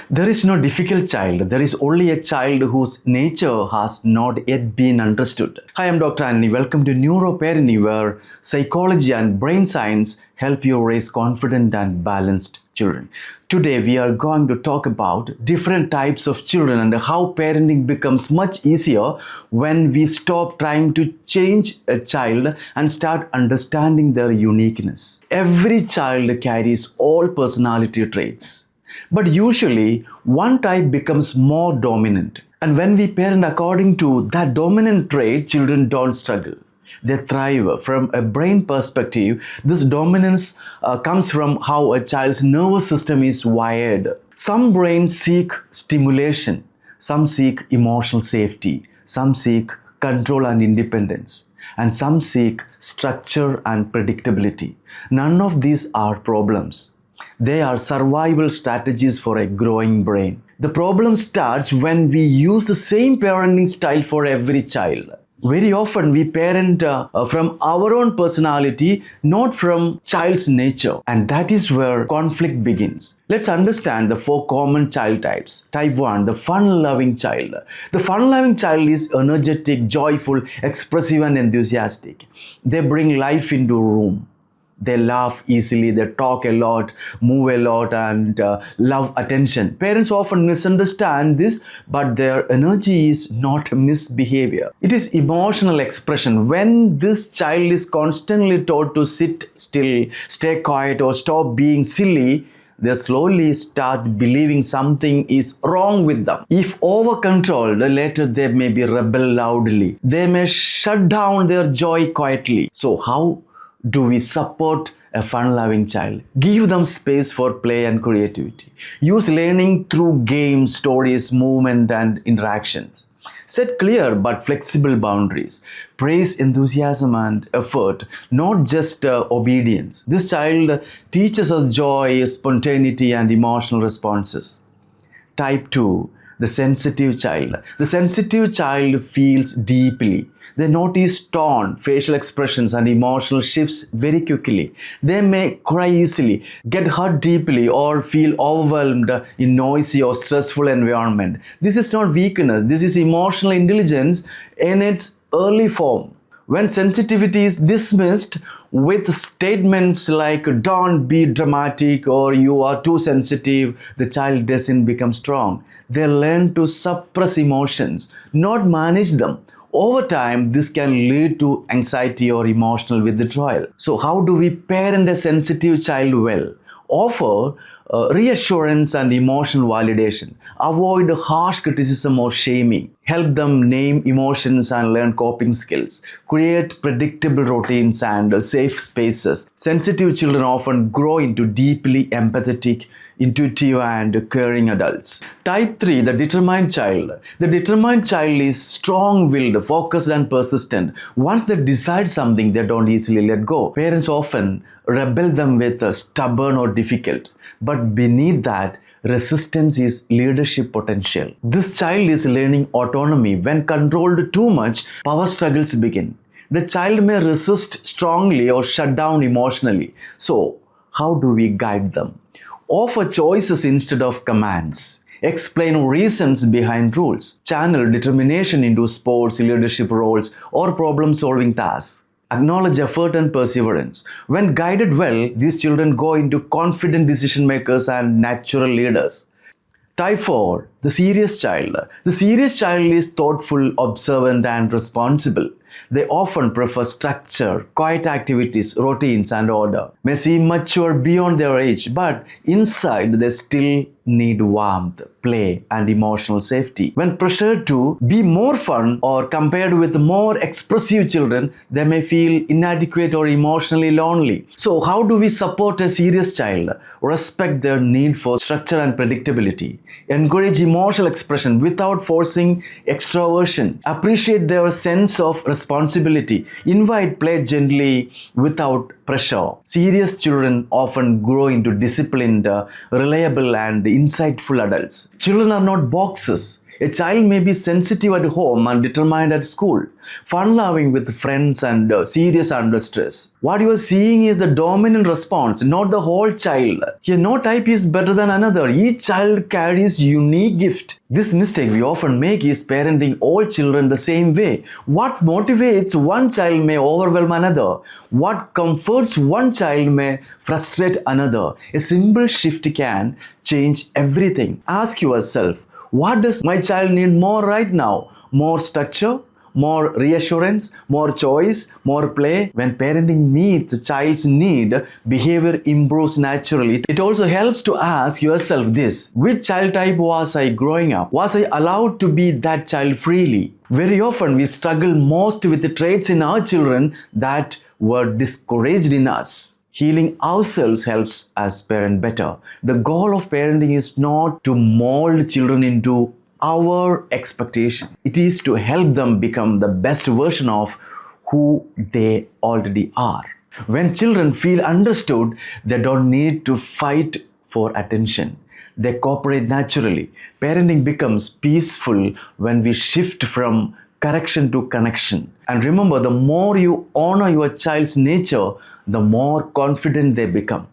There is no difficult child. There is only a child whose nature has not yet been understood. Hi, I'm Dr. Antony. Welcome to Neuroparenting, where psychology and brain science help you raise confident and balanced children. Today, we are going to talk about different types of children and how parenting becomes much easier when we stop trying to change a child and start understanding their uniqueness. Every child carries all personality traits. But usually, one type becomes more dominant. And when we parent according to that dominant trait, children don't struggle. They thrive. From a brain perspective, this dominance comes from how a child's nervous system is wired. Some brains seek stimulation. Some seek emotional safety. Some seek control and independence. And some seek structure and predictability. None of these are problems. They are survival strategies for a growing brain. The problem starts when we use the same parenting style for every child. Very often we parent from our own personality, not from child's nature. And that is where conflict begins. Let's understand the 4 common child types. Type 1, the fun-loving child. The fun-loving child is energetic, joyful, expressive and enthusiastic. They bring life into a room. They laugh easily, they talk a lot, move a lot and love attention. Parents often misunderstand this, but their energy is not misbehavior. It is emotional expression. When this child is constantly told to sit still, stay quiet or stop being silly, they slowly start believing something is wrong with them. If over-controlled, later they may be rebel loudly. They may shut down their joy quietly. So how do we support a fun-loving child? Give them space for play and creativity. Use learning through games, stories, movement, and interactions. Set clear but flexible boundaries. Praise enthusiasm and effort, not just obedience. This child teaches us joy, spontaneity, and emotional responses. Type 2, the sensitive child. The sensitive child feels deeply. They notice tone, facial expressions, and emotional shifts very quickly. They may cry easily, get hurt deeply, or feel overwhelmed in noisy or stressful environment. This is not weakness. This is emotional intelligence in its early form. When sensitivity is dismissed with statements like "don't be dramatic" or "you are too sensitive," the child doesn't become strong. They learn to suppress emotions, not manage them. Over time, this can lead to anxiety or emotional withdrawal. So how do we parent a sensitive child well? Offer reassurance and emotional validation. Avoid harsh criticism or shaming. Help them name emotions and learn coping skills. Create predictable routines and safe spaces. Sensitive children often grow into deeply empathetic, intuitive and caring adults. Type 3, the determined child. The determined child is strong-willed, focused and persistent. Once they decide something, they don't easily let go. Parents often rebel them with stubborn or difficult. But beneath that, resistance is leadership potential. This child is learning autonomy. When controlled too much, power struggles begin. The child may resist strongly or shut down emotionally. So, how do we guide them? Offer choices instead of commands. Explain reasons behind rules. Channel determination into sports, leadership roles, or problem-solving tasks. Acknowledge effort and perseverance. When guided well, these children go into confident decision makers and natural leaders. Type 4, the serious child. The serious child is thoughtful, observant, and responsible. They often prefer structure, quiet activities, routines, and order. May seem mature beyond their age, but inside they still need warmth, play, and emotional safety. When pressured to be more fun or compared with more expressive children, they may feel inadequate or emotionally lonely. So how do we support a serious child? Respect their need for structure and predictability. Encourage emotional expression without forcing extroversion. Appreciate their sense of responsibility. Invite play gently without pressure. Serious children often grow into disciplined, reliable, and insightful adults. Children are not boxes. A child may be sensitive at home and determined at school, fun-loving with friends and serious under stress. What you are seeing is the dominant response, not the whole child. Here, no type is better than another. Each child carries unique gift. This mistake we often make is parenting all children the same way. What motivates one child may overwhelm another. What comforts one child may frustrate another. A simple shift can change everything. Ask yourself, what does my child need more right now? More structure? More reassurance, more choice, more play. When parenting meets a child's need, behavior improves naturally. It also helps to ask yourself this: which child type was I growing up? Was I allowed to be that child freely? Very often we struggle most with the traits in our children that were discouraged in us. Healing ourselves helps us parent better. The goal of parenting is not to mold children into our expectation. It is to help them become the best version of who they already are. When children feel understood, they don't need to fight for attention. They cooperate naturally. Parenting becomes peaceful when we shift from correction to connection. And remember, the more you honor your child's nature, the more confident they become.